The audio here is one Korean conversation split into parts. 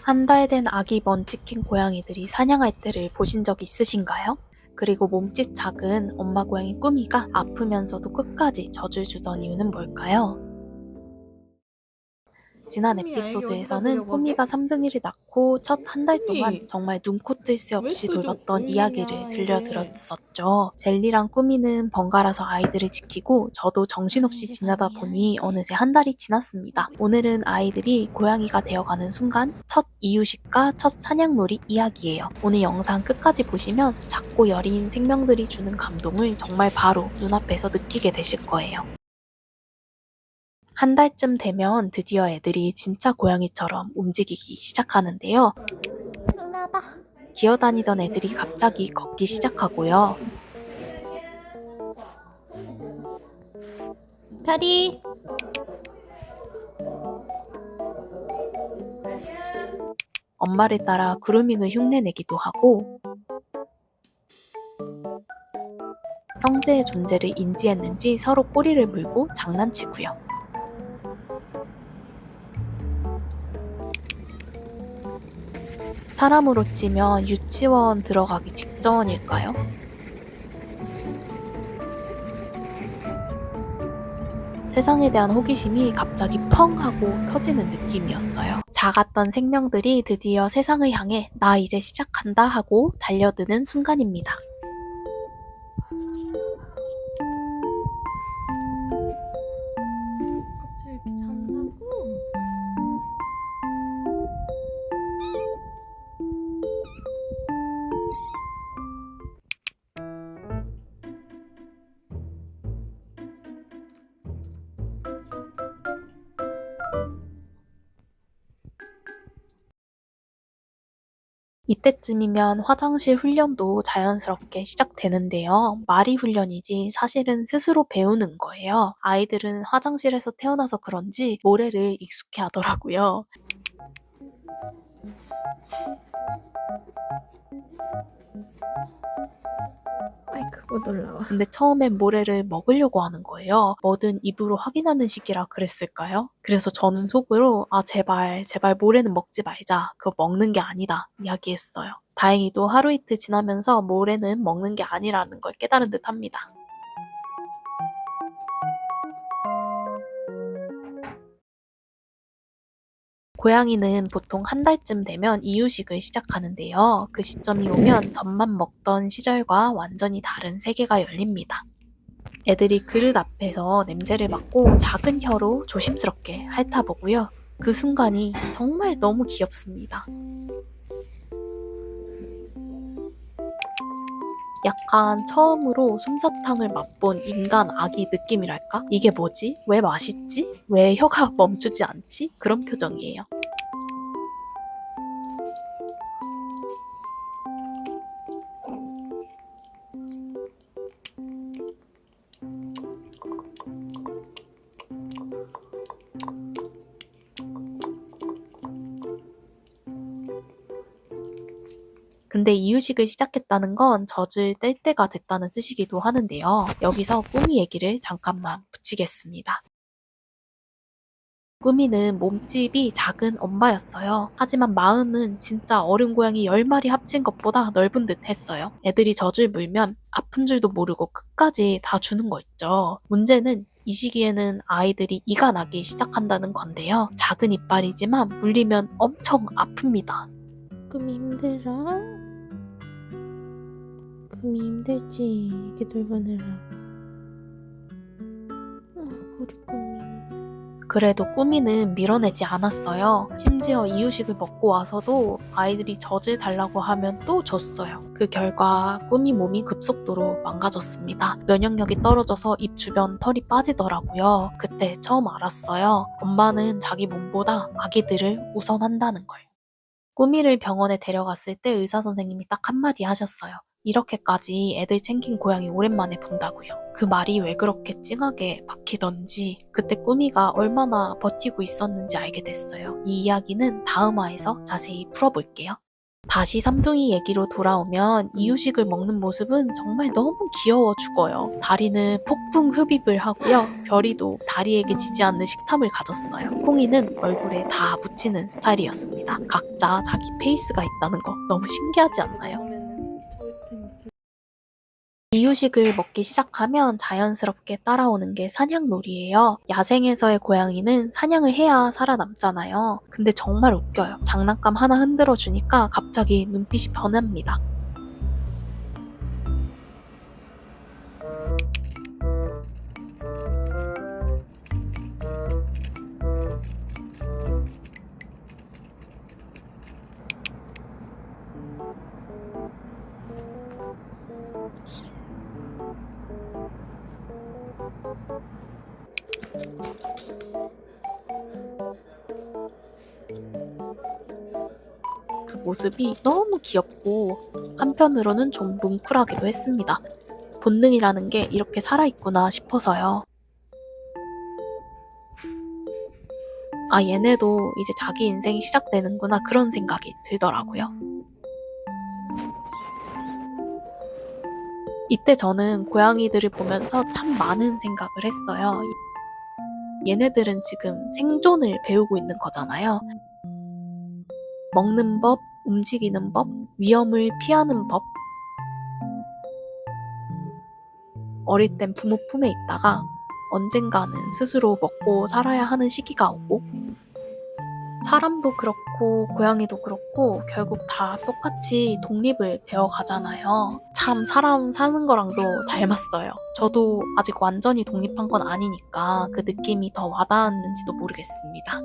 한 달 된 아기 먼치킨 고양이들이 사냥할 때를 보신 적 있으신가요? 그리고 몸짓 작은 엄마 고양이 꾸미가 아프면서도 끝까지 젖을 주던 이유는 뭘까요? 지난 꾸미 알게 어디다 에피소드에서는 두려고 하게? 꾸미가 3둥이를 낳고 첫 한 달 동안 꾸미 정말 눈코 뜰 새 왜 없이 이렇게 요즘 놀았던 이야기를 울리냐 이게. 들려드렸었죠. 젤리랑 꾸미는 번갈아서 아이들을 지키고 저도 정신없이 아니지 지나다 밤이야 보니 이게. 어느새 한 달이 지났습니다. 오늘은 아이들이 고양이가 되어가는 순간 첫 이유식과 첫 사냥놀이 이야기예요. 오늘 영상 끝까지 보시면 작고 여린 생명들이 주는 감동을 정말 바로 눈앞에서 느끼게 되실 거예요. 한 달쯤 되면 드디어 애들이 진짜 고양이처럼 움직이기 시작하는데요. 일로 와봐. 기어다니던 애들이 갑자기 걷기 시작하고요. 별이. 엄마를 따라 그루밍을 흉내내기도 하고 형제의 존재를 인지했는지 서로 꼬리를 물고 장난치고요. 사람으로 치면 유치원 들어가기 직전일까요? 세상에 대한 호기심이 갑자기 펑 하고 터지는 느낌이었어요. 작았던 생명들이 드디어 세상을 향해 나 이제 시작한다 하고 달려드는 순간입니다. 갑자기 이렇게 잔다고? 이때쯤이면 화장실 훈련도 자연스럽게 시작되는데요. 말이 훈련이지 사실은 스스로 배우는 거예요. 아이들은 화장실에서 태어나서 그런지 모래를 익숙해 하더라고요. 아이고 못 올라와. 근데 처음엔 모래를 먹으려고 하는 거예요. 뭐든 입으로 확인하는 시기라 그랬을까요? 그래서 저는 속으로 제발 모래는 먹지 말자. 그거 먹는 게 아니다. 이야기했어요. 다행히도 하루 이틀 지나면서 모래는 먹는 게 아니라는 걸 깨달은 듯합니다. 고양이는 보통 한 달쯤 되면 이유식을 시작하는데요. 그 시점이 오면 젖만 먹던 시절과 완전히 다른 세계가 열립니다. 애들이 그릇 앞에서 냄새를 맡고 작은 혀로 조심스럽게 핥아보고요. 그 순간이 정말 너무 귀엽습니다. 약간 처음으로 솜사탕을 맛본 인간 아기 느낌이랄까? 이게 뭐지? 왜 맛있지? 왜 혀가 멈추지 않지? 그런 표정이에요. 근데 이유식을 시작했다는 건 젖을 뗄 때가 됐다는 뜻이기도 하는데요. 여기서 꾸미 얘기를 잠깐만 붙이겠습니다. 꾸미는 몸집이 작은 엄마였어요. 하지만 마음은 진짜 어른 고양이 10마리 합친 것보다 넓은 듯 했어요. 애들이 젖을 물면 아픈 줄도 모르고 끝까지 다 주는 거 있죠. 문제는 이 시기에는 아이들이 이가 나기 시작한다는 건데요. 작은 이빨이지만 물리면 엄청 아픕니다. 꿈이 힘들어? 꿈이 힘들지 이렇게 돌보느라. 우리 꿈이. 그래도 꾸미는 밀어내지 않았어요. 심지어 이유식을 먹고 와서도 아이들이 젖을 달라고 하면 또 줬어요. 그 결과 꾸미 몸이 급속도로 망가졌습니다. 면역력이 떨어져서 입 주변 털이 빠지더라고요. 그때 처음 알았어요. 엄마는 자기 몸보다 아기들을 우선한다는 걸. 꾸미를 병원에 데려갔을 때 의사 선생님이 딱 한마디 하셨어요. 이렇게까지 애들 챙긴 고양이 오랜만에 본다고요. 그 말이 왜 그렇게 찡하게 박히던지 그때 꾸미가 얼마나 버티고 있었는지 알게 됐어요. 이 이야기는 다음 화에서 자세히 풀어볼게요. 다시 삼둥이 얘기로 돌아오면 이유식을 먹는 모습은 정말 너무 귀여워 죽어요. 다리는 폭풍 흡입을 하고요. 별이도 다리에게 지지 않는 식탐을 가졌어요. 콩이는 얼굴에 다 묻히는 스타일이었습니다. 각자 자기 페이스가 있다는 거 너무 신기하지 않나요? 이유식을 먹기 시작하면 자연스럽게 따라오는 게 사냥놀이예요. 야생에서의 고양이는 사냥을 해야 살아남잖아요. 근데 정말 웃겨요. 장난감 하나 흔들어 주니까 갑자기 눈빛이 변합니다. 그 모습이 너무 귀엽고 한편으로는 좀 뭉클하기도 했습니다. 본능이라는 게 이렇게 살아있구나 싶어서요. 아, 얘네도 이제 자기 인생이 시작되는구나 그런 생각이 들더라고요. 이때 저는 고양이들을 보면서 참 많은 생각을 했어요. 얘네들은 지금 생존을 배우고 있는 거잖아요. 먹는 법, 움직이는 법, 위험을 피하는 법. 어릴 땐 부모 품에 있다가 언젠가는 스스로 먹고 살아야 하는 시기가 오고, 사람도 그렇고 고양이도 그렇고 결국 다 똑같이 독립을 배워가잖아요. 참 사람 사는 거랑도 닮았어요. 저도 아직 완전히 독립한 건 아니니까 그 느낌이 더 와닿았는지도 모르겠습니다.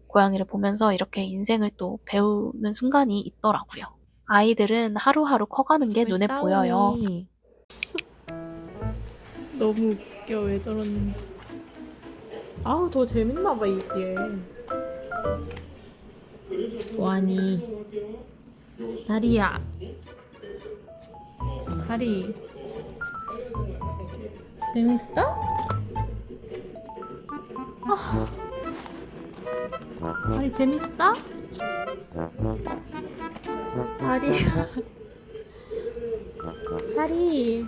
고양이를 보면서 이렇게 인생을 또 배우는 순간이 있더라고요. 아이들은 하루하루 커가는 게 눈에 보여요. 너무 웃겨. 왜 저러는지. 아우 더 재밌나봐 이게. 와니 다리야. 다리 재밌어? 다리 재밌어? 다리 다리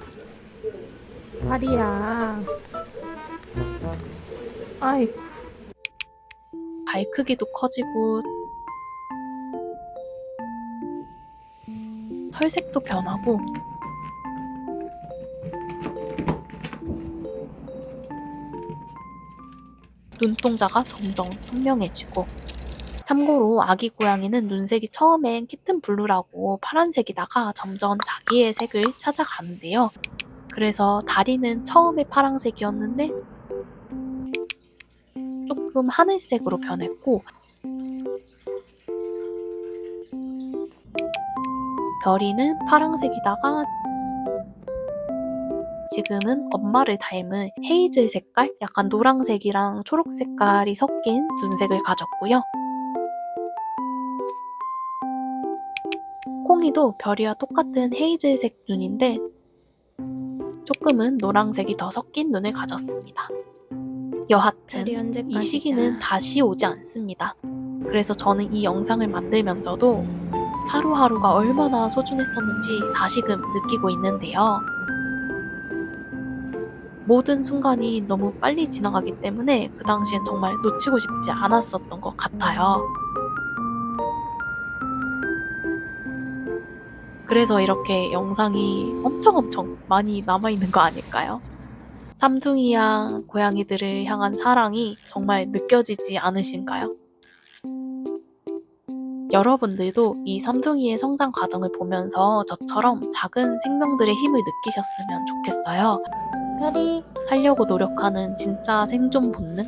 다리야. 아이고. 발 크기도 커지고 털색도 변하고 눈동자가 점점 선명해지고, 참고로 아기 고양이는 눈색이 처음엔 키튼 블루라고 파란색이다가 점점 자기의 색을 찾아가는데요. 그래서 다리는 처음에 파란색이었는데 조금 하늘색으로 변했고, 별이는 파란색이다가 지금은 엄마를 닮은 헤이즐 색깔, 약간 노란색이랑 초록 색깔이 섞인 눈색을 가졌고요. 콩이도 별이와 똑같은 헤이즐색 눈인데 조금은 노란색이 더 섞인 눈을 가졌습니다. 여하튼 이 시기는 다시 오지 않습니다. 그래서 저는 이 영상을 만들면서도 하루하루가 얼마나 소중했었는지 다시금 느끼고 있는데요. 모든 순간이 너무 빨리 지나가기 때문에 그 당시엔 정말 놓치고 싶지 않았었던 것 같아요. 그래서 이렇게 영상이 엄청 많이 남아있는 거 아닐까요? 삼둥이야 고양이들을 향한 사랑이 정말 느껴지지 않으신가요? 여러분들도 이 삼둥이의 성장 과정을 보면서 저처럼 작은 생명들의 힘을 느끼셨으면 좋겠어요. 별이 살려고 노력하는 진짜 생존 본능?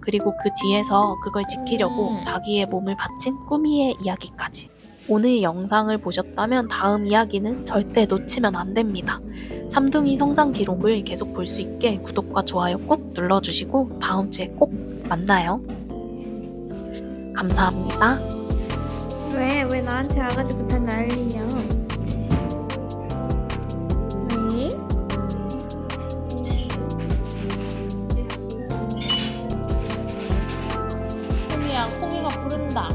그리고 그 뒤에서 그걸 지키려고 자기의 몸을 바친 꾸미의 이야기까지. 오늘 영상을 보셨다면 다음 이야기는 절대 놓치면 안 됩니다. 삼둥이 성장 기록을 계속 볼 수 있게 구독과 좋아요 꾹 눌러주시고 다음 주에 꼭 만나요. 감사합니다. 왜 나한테 와가지고 다 난리냐? 왜? 콩이가 부른다.